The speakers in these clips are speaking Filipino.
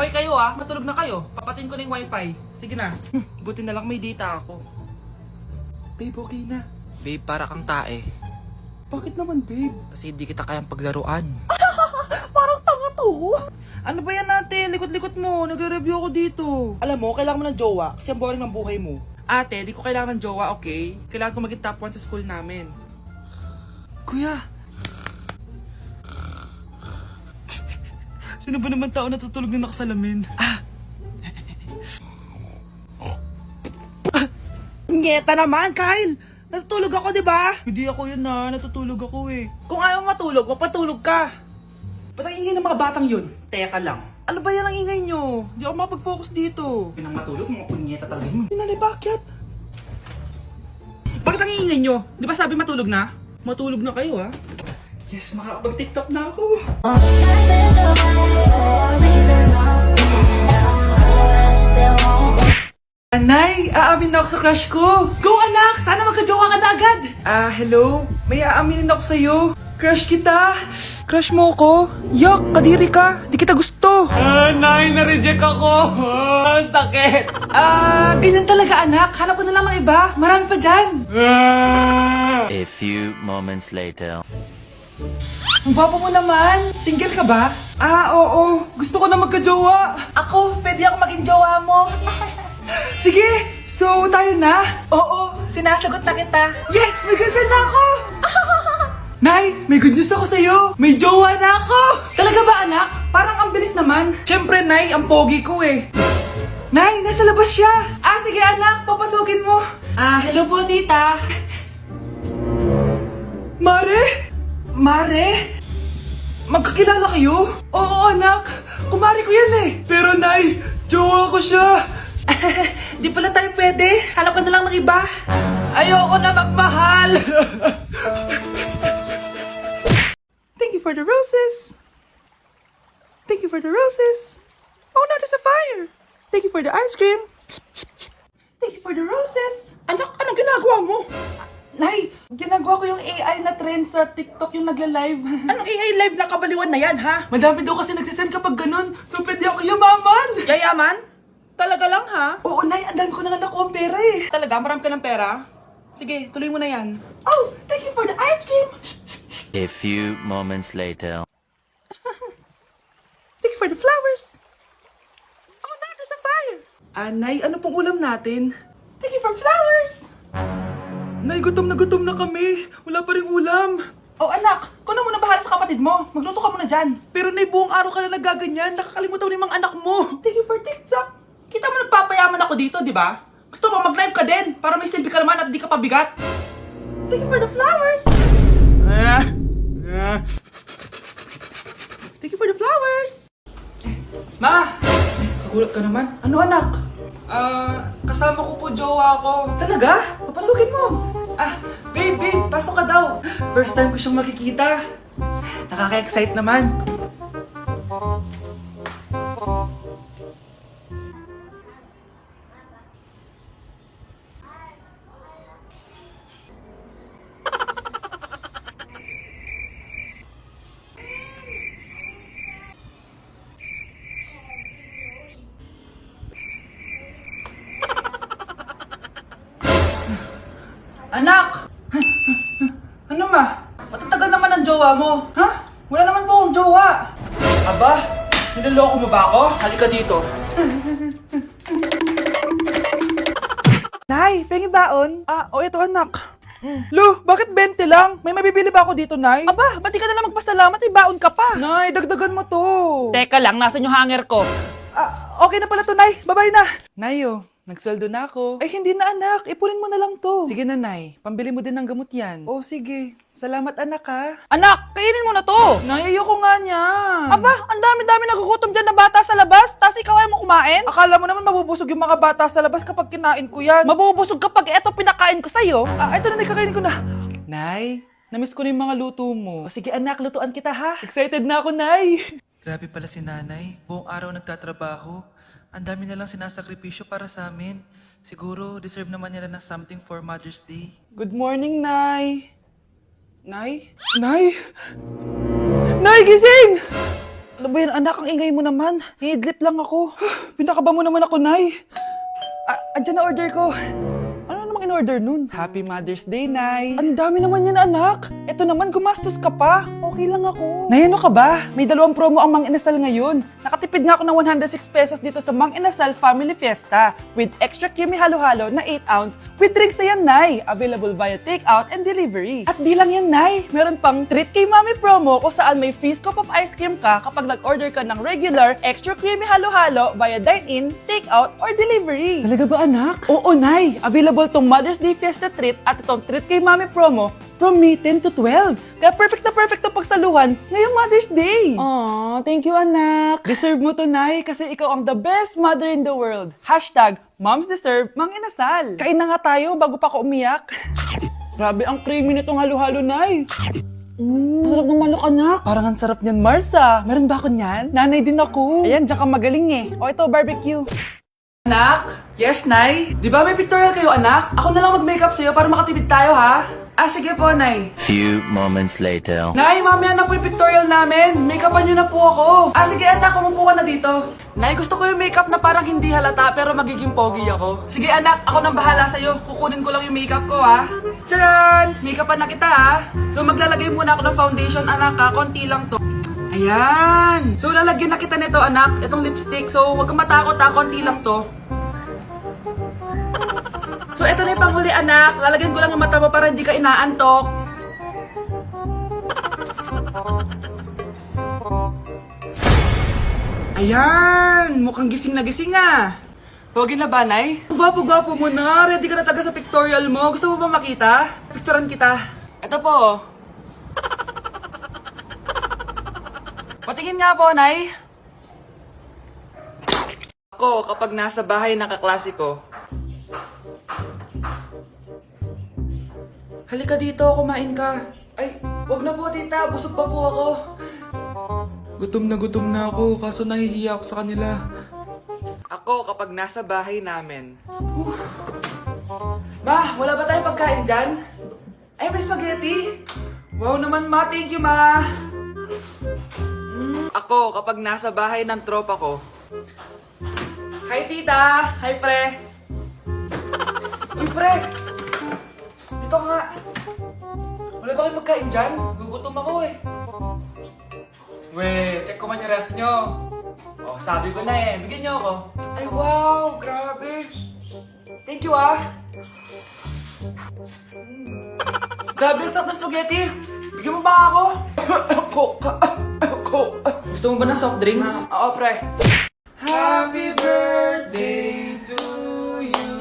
Okay kayo matulog na kayo. Papatin ko na yung wifi. Sige na. Buti na lang may data ako. Babe, okay na. Babe, para kang tae. Bakit naman, babe? Kasi hindi kita kayang paglaruan. Parang tanga to. Ano ba yan natin? Likot-likot mo. Nagre-review ako dito. Alam mo, kailangan mo ng jowa kasi ang boring ng buhay mo. Ate, di ko kailangan ng jowa, okay? Kailangan ko maging top 1 sa school namin. Kuya! Sino ba naman tao natutulog na nakasalamin? Ngeta naman, Kyle! Natutulog ako, di ba? Hindi ako yun natutulog ako eh. Kung ayaw matulog, mapatulog ka. Ba't ang ingay ng mga batang yun? Teka lang. Ano ba yan ang ingay nyo? Hindi ako makapag-focus dito. Pinang matulog, mga punyeta talaga yun. Sinali, bakit? Bakit ang ingay nyo? Di ba sabi matulog na? Matulog na kayo Yes, makakapag-tiktok na ako. Anay, aamin na ako sa crush ko. Go anak! Sana magka-jowa ka na agad. Hello? May aaminin ako sa'yo. Crush kita. Crush mo ko? Yak, kadiri ka. Di kita gusto. Nay, na-reject ako. Sakit. Ganyan talaga anak. Hanap ko na lang ng iba. Marami pa dyan. A few moments later. Ang gwapo mo naman. Single ka ba? Oo. Gusto ko na magka-jowa. Ako, pwede ako maging jowa mo. Sige, so tayo na? Oo, sinasagot na kita. Yes, may girlfriend na ako! Nay, may good news ako sa'yo. May jowa na ako! Talaga ba anak? Parang ang bilis naman. Siyempre, Nay, ang pogi ko eh. Nay, nasa labas siya. Sige anak, papasukin mo. Hello po tita. Mare? Mare? Magkakilala kayo? Oo anak, kumari ko yan eh. Pero Nay, jowa ko siya. Di pala tayo pwede. Hanap ka na lang ng iba. Ayoko na magmahal. Thank you for the roses. Thank you for the roses. Oh, now there's a fire. Thank you for the ice cream. Thank you for the roses. Anak, anong ginagawa mo? Nay, ginagawa ko yung AI na trend sa TikTok yung nagla-live. Anong AI live na kabaliwan na yan, ha? Madami daw kasi nagsisend kapag ganun. So pwede ako yumaman. Yayaman? Talaga lang ha? Oo, Nay, ang dami ko na nga nakuha ang pera eh. Talaga? Marami ka ng pera? Sige, tuloy mo na yan. Oh, thank you for the ice cream! A few moments later. Thank you for the flowers! Oh, now there's a fire! Nay, ano pong ulam natin? Thank you for flowers! Nay, gutom na kami. Wala pa rin ulam. Oh, anak, kung na muna bahala sa kapatid mo. Magluto ka muna dyan. Pero Nay, buong araw ka na nagaganyan. Nakakalimutan ni mga anak mo. Thank you for TikTok. Kita mo nagpapayaman ako dito, di ba? Gusto mo mag-live ka din para may silbi ka naman at di ka pabigat? Thank you for the flowers! Thank you for the flowers! Ma! Kagulat ka naman. Ano anak? Kasama ko po jowa ko. Talaga? Papasukin mo. Babe, pasok ka daw. First time ko siyang makikita. Nakaka-excite naman. Anak! Ano ma? Matatagal naman ang jowa mo. Ha? Wala naman po akong jowa. Aba, niloloko mo ba ako? Halika dito. Nay, pengi baon? Ito anak. Lo, bakit 20 lang? May mabibili ba ako dito, Nay? Aba, ba't di ka na lang magpasalamat? May baon ka pa. Nay, dagdagan mo to. Teka lang, nasan yung hanger ko? Okay na pala to, Nay. Bye-bye na. Nayo, nagsweldo na ako. Ay, hindi na anak. Ipunin mo na lang to. Sige na, Nay. Pambili mo din ng gamot yan. Oh, sige. Salamat, anak, ha. Anak, kainin mo na to! Nay, ayoko nga niyan. Aba, ang dami-dami nagugutom dyan na bata sa labas, tas ikaw ay mo kumain? Akala mo naman mabubusog yung mga bata sa labas kapag kinain ko yan. Mabubusog kapag eto pinakain ko sa'yo. Ito na, Nay, kakainin ko na. Nay, namiss ko na yung mga luto mo. Sige, anak, lutuan kita, ha. Excited na ako, Nay. Grabe pala si nanay. Buong araw nagtatrabaho. Ang dami na lang sinasakripisyo para sa amin. Siguro, deserve naman nila ng something for Mother's Day. Good morning, Nay. Nay? Nay? Nay, gising! Ano ba yan, anak? Ang ingay mo naman. Hidlip lang ako. Pinakaba mo naman ako, Nay. Andyan na order ko. Ano namang in-order nun? Happy Mother's Day, Nay. Ang dami naman yan, anak. Ito naman, gumastos ka pa. Okay lang ako. Nay, ano ka ba? May 2 promo ang Mang Inasal ngayon. Nakatipid nga ako ng 106 pesos dito sa Mang Inasal Family Fiesta with extra creamy halo-halo na 8 ounce with drinks na yan, Nay. Available via takeout and delivery. At di lang yan, Nay. Meron pang Treat Kay Mami promo kung saan may free scoop of ice cream ka kapag nag-order ka ng regular extra creamy halo-halo via dine-in, takeout, or delivery. Talaga ba, anak? Oo, Nay. Available tong Mother's Day Fiesta Treat at itong Treat Kay Mami promo from May 10 to 12. Kaya perfect na pagsaluhan ngayong Mother's Day. Aww, thank you, anak. Deserve mo to, Nay, kasi ikaw ang the best mother in the world. Hashtag Moms Deserve Mang Inasal. Kain na nga tayo bago pa ako umiyak. Grabe ang creamy nitong halo-halo, Nay. Sarap ng manok, anak. Parang ang sarap niyan, Marsa. Meron ba ako niyan? Nanay din ako. Ayan, diyan ka magaling eh. O ito, barbecue. Anak? Yes, Nay? Di ba may pictorial kayo, anak? Ako na lang mag-makeup sa'yo para makatipid tayo, ha? Sige po, Nay. Few moments later. Nay, mamaya na po yung pictorial namin. Make-upan niyo na po ako. Sige, anak, umupo ka na dito. Nay, gusto ko yung makeup na parang hindi halata pero magiging pogi ako. Sige, anak, ako nang bahala sa'yo. Kukunin ko lang yung makeup ko, ha? Tcharan! Make-upan na kita, ha? So, maglalagay muna ako ng foundation, anak, ha? Konti lang to. Ayan! So, lalagyan na kita nito, anak. Itong lipstick. So, huwag kang matakot, ha? Konti lang to. So, ito na yung panghuli, anak. Lalagyan ko lang yung mata mo para hindi ka inaantok. Ayan! Mukhang gising na gising, ah. Pogi na ba, Nay? Gwapo-gwapo mo na. Ready ka na talaga sa pictorial mo. Gusto mo ba makita? Picturean kita. Ito po. Patingin nga po, Nay. Ako, kapag nasa bahay nakaklase ko. Halika dito, kumain ka. Ay, wag na po, tita. Busog pa po ako. Gutom na ako, kaso nahihiya ako sa kanila. Ako, kapag nasa bahay namin. Ma, wala ba tayong pagkain dyan? Ay, may spaghetti. Wow naman, ma. Thank you, ma. Ako, kapag nasa bahay ng tropa ko. Hi, tita. Hi, pre. Uy, pre. Dito nga. Wala ba kayong pagkain dyan? Gugutom ako eh. We, check ko man yung ref nyo. Oh, sabi ko na eh. Bigyan nyo ako. Ay, wow! Grabe! Thank you, ah! Grabe, sarap na spaghetti! Bigyan mo ba ako? Gusto mo ba ng soft drinks? Oo, pre. Happy birthday to you.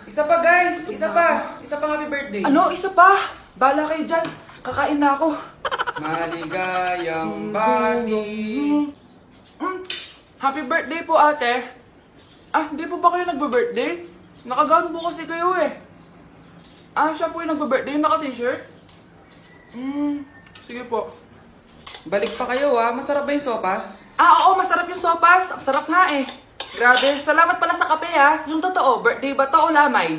Isa pa, guys! Isa pa! Isa pang happy birthday. Ano? Isa pa? Bala kayo dyan. Kakain na ako. Maligayang bati. Happy birthday po, ate. Hindi po ba kayo nagbe-birthday? Nakagown po kasi kayo eh. Siya po yung nagbe-birthday, naka-t-shirt? Sige po. Balik pa kayo masarap ba yung sopas? Oo, masarap yung sopas. Sarap nga eh. Grabe, salamat pala sa kape Yung totoo, birthday ba to o lamay?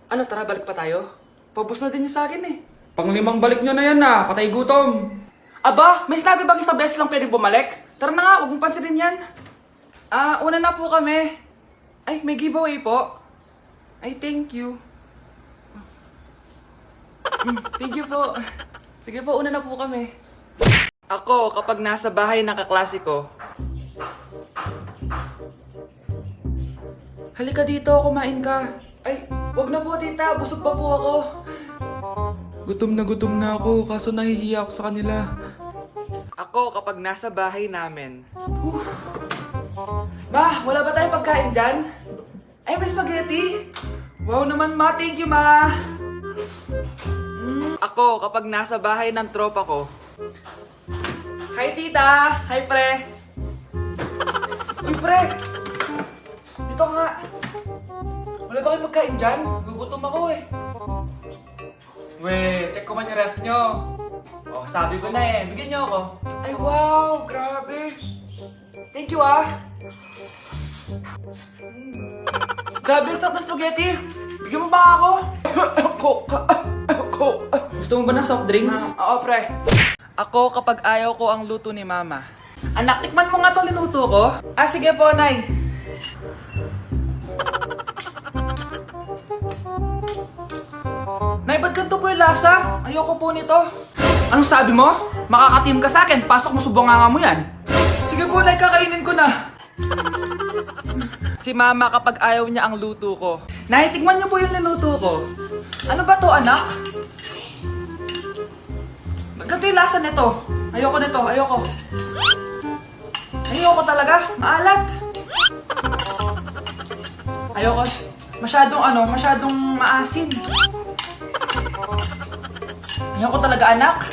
Ano, tara, balik pa tayo? Paubos na din yung sa akin eh. Pang-5 balik nyo na yan patay gutom. Aba, may sinabi bang isang beses lang pwedeng bumalik? Tara na nga, huwag mong pansinin yan. Una na po kami. Ay, may giveaway po. Ay, thank you. Thank you po. Sige po, una na po kami. Ako, kapag nasa bahay nakaklase ko. Halika dito, kumain ka. Ay, wag na po, tita. Busog pa po ako. Gutom na ako, kaso nahihiya ako sa kanila. Ako, kapag nasa bahay namin. Ma, wala ba tayong pagkain dyan? Ay, may spaghetti. Wow naman, ma. Thank you, ma. Ako, kapag nasa bahay ng tropa ko. Hi, tita. Hi, pre. Uy, pre. Dito nga. Wala ba kayong pagkain dyan? Gugutom ako eh. We, check ko man yung ref nyo. Oh, sabi ko na eh. Bigyan nyo ako. Ay, wow! Grabe! Thank you, Grabe, sarap na spaghetti! Bigyan mo ba ako? Gusto mo ba ng soft drinks? Oo, pre. Ako, kapag ayaw ko ang luto ni mama. Anak, tikman mo nga to linuto ko. Ah, sige po, Nay. Nay, ba't ganito po yung lasa? Ayoko po nito. Anong sabi mo? Makakatim ka sa akin. Pasok mo subonganga mo yan. Sige po, Nay, kakainin ko na. Si Mama kapag ayaw niya ang luto ko. Nay, tikman niyo po yung niluto ko. Ano ba to, anak? Ganito yung lasa nito. Ayoko nito, ayoko. Ayoko talaga, maalat. Ayoko. Masyadong maasim. Ayoko talaga, anak.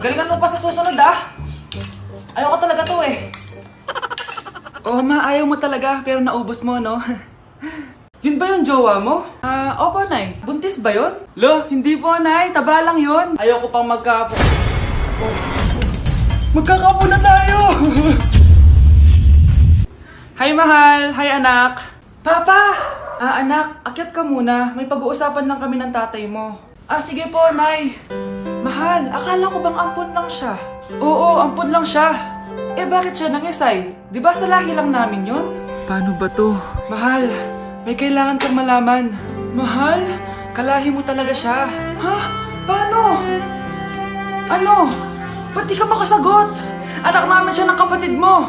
Galingan mo pa sa susunod, ah. Ayoko talaga to, eh. Oh, ma, ayaw mo talaga, pero naubos mo, no? Yun ba yung jowa mo? Opo, Nay. Buntis ba yun? Lo, hindi po, Nay. Taba lang yun. Ayoko pang magkakapo na tayo! Hi, mahal. Hi, anak. Papa! Anak, akyat ka muna. May pag-uusapan lang kami ng tatay mo. Sige po, Nay. Mahal, akala ko bang ampon lang siya? Oo, ampon lang siya. Eh, bakit siya nangisay? Di ba sa lahi lang namin yun? Paano ba to? Mahal, may kailangan kang malaman. Mahal, kalahi mo talaga siya. Ha? Paano? Ano? Ba't di ka makasagot? Anak namin siya ng kapatid mo.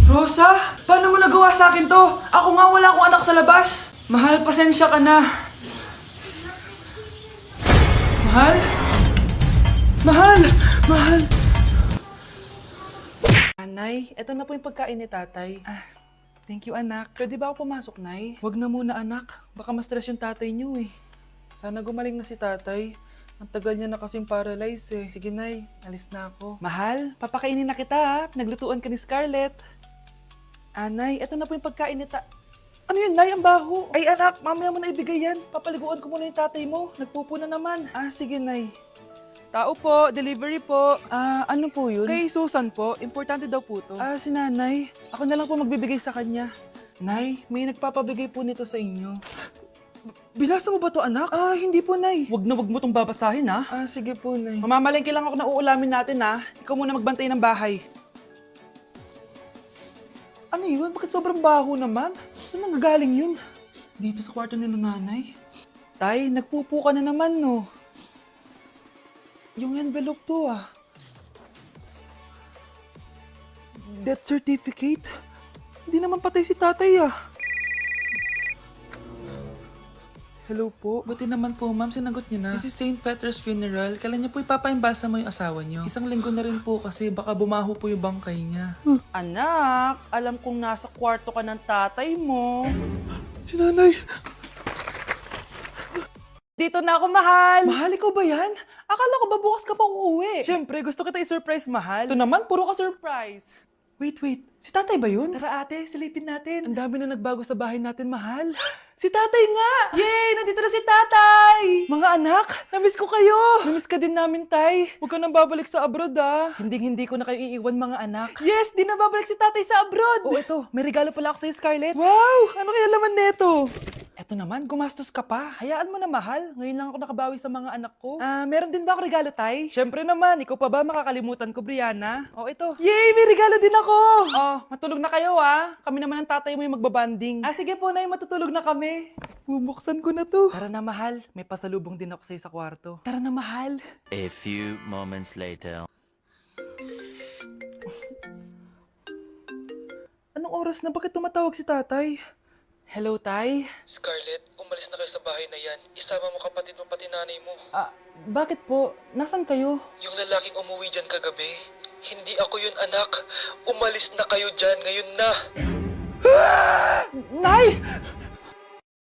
Rosa, paano mo nagawa sa akin to? Ako nga wala akong anak sa labas. Mahal, pasensya ka na. Mahal? Mahal! Mahal! Nay, eto na po yung pagkain ni tatay. Thank you, anak. Pwede ba ako pumasok, Nay? Wag na muna, anak. Baka ma-stress yung tatay niyo, eh. Sana gumaling na si tatay. Ang tagal niya na kasing paralyzed, eh. Sige, Nay. Alis na ako. Mahal, papakainin na kita, ha? Naglutuan ka ni Scarlett. Nay, eto na po yung pagkain ni Ano yun, Nay? Ang baho. Ay, anak, mamaya mo na ibigay yan. Papaliguan ko muna yung tatay mo. Nagpupo na naman. Sige, Nay. Tao po, delivery po. Ano po yun? Kay Susan po, importante daw po to. Si Nanay. Ako na lang po magbibigay sa kanya. Nay, may nagpapabigay po nito sa inyo. Binasa mo ba to, anak? Hindi po, Nay. Wag mo tong babasahin, ha? Sige po, Nay. Mamamalengke lang ako na uulamin natin, ha? Ikaw muna magbantay ng bahay. Ano yun? Bakit sobrang baho naman? Saan nanggagaling yun? Dito sa kwarto nila nanay. Tay, nagpupo ka na naman, no? Yung envelope to, Death certificate? Hindi naman patay si tatay, Hello po. Buti naman po, ma'am. Sinagot niyo na. This is St. Peter's Funeral. Kailan niyo po ipapaimbasa mo yung asawa niyo? Isang linggo na rin po kasi baka bumaho po yung bangkay niya. Anak, alam kong nasa kwarto ka ng tatay mo. Si nanay. Dito na ako, mahal. Mahal, ikaw ba yan? Akala ko ba bukas ka pa uuwi? Siyempre, gusto kita i-surprise, mahal. Ito naman, puro ka surprise. Wait. Si tatay ba yun? Tara ate, silipin natin. Ang dami na nagbago sa bahay natin, mahal. Si tatay nga! Yay! Nandito na si tatay! Mga anak, namiss ko kayo! Namiss ka din namin, tay. Huwag ka nang babalik sa abroad, Hindi ko na kayo iiwan, mga anak. Yes! Di na babalik si tatay sa abroad! Oh, ito. May regalo pala ako sa'yo, Scarlett. Wow! Ano kaya laman neto? Eto naman, gumastos ka pa. Hayaan mo na, mahal. Ngayon lang ako nakabawi sa mga anak ko. Meron din ba ako regalo, tay? Siyempre naman. Ikaw pa ba makakalimutan ko, Brianna? Oh, ito. Yay! May regalo din ako! Oh, matulog na kayo, Kami naman ang tatay mo yung magbabanding. Sige po, Nay. Matutulog na kami. Bubuksan ko na to. Tara na, mahal. May pasalubong din ako sa'yo sa kwarto. Tara na, mahal. A few moments later. Anong oras na? Bakit tumatawag si tatay? Hello, tay? Scarlett, umalis na kayo sa bahay na yan. Isama mo kapatid mo pati nanay mo. Bakit po? Nasaan kayo? Yung lalaking umuwi dyan kagabi, hindi ako yun, anak. Umalis na kayo dyan ngayon na. Nay!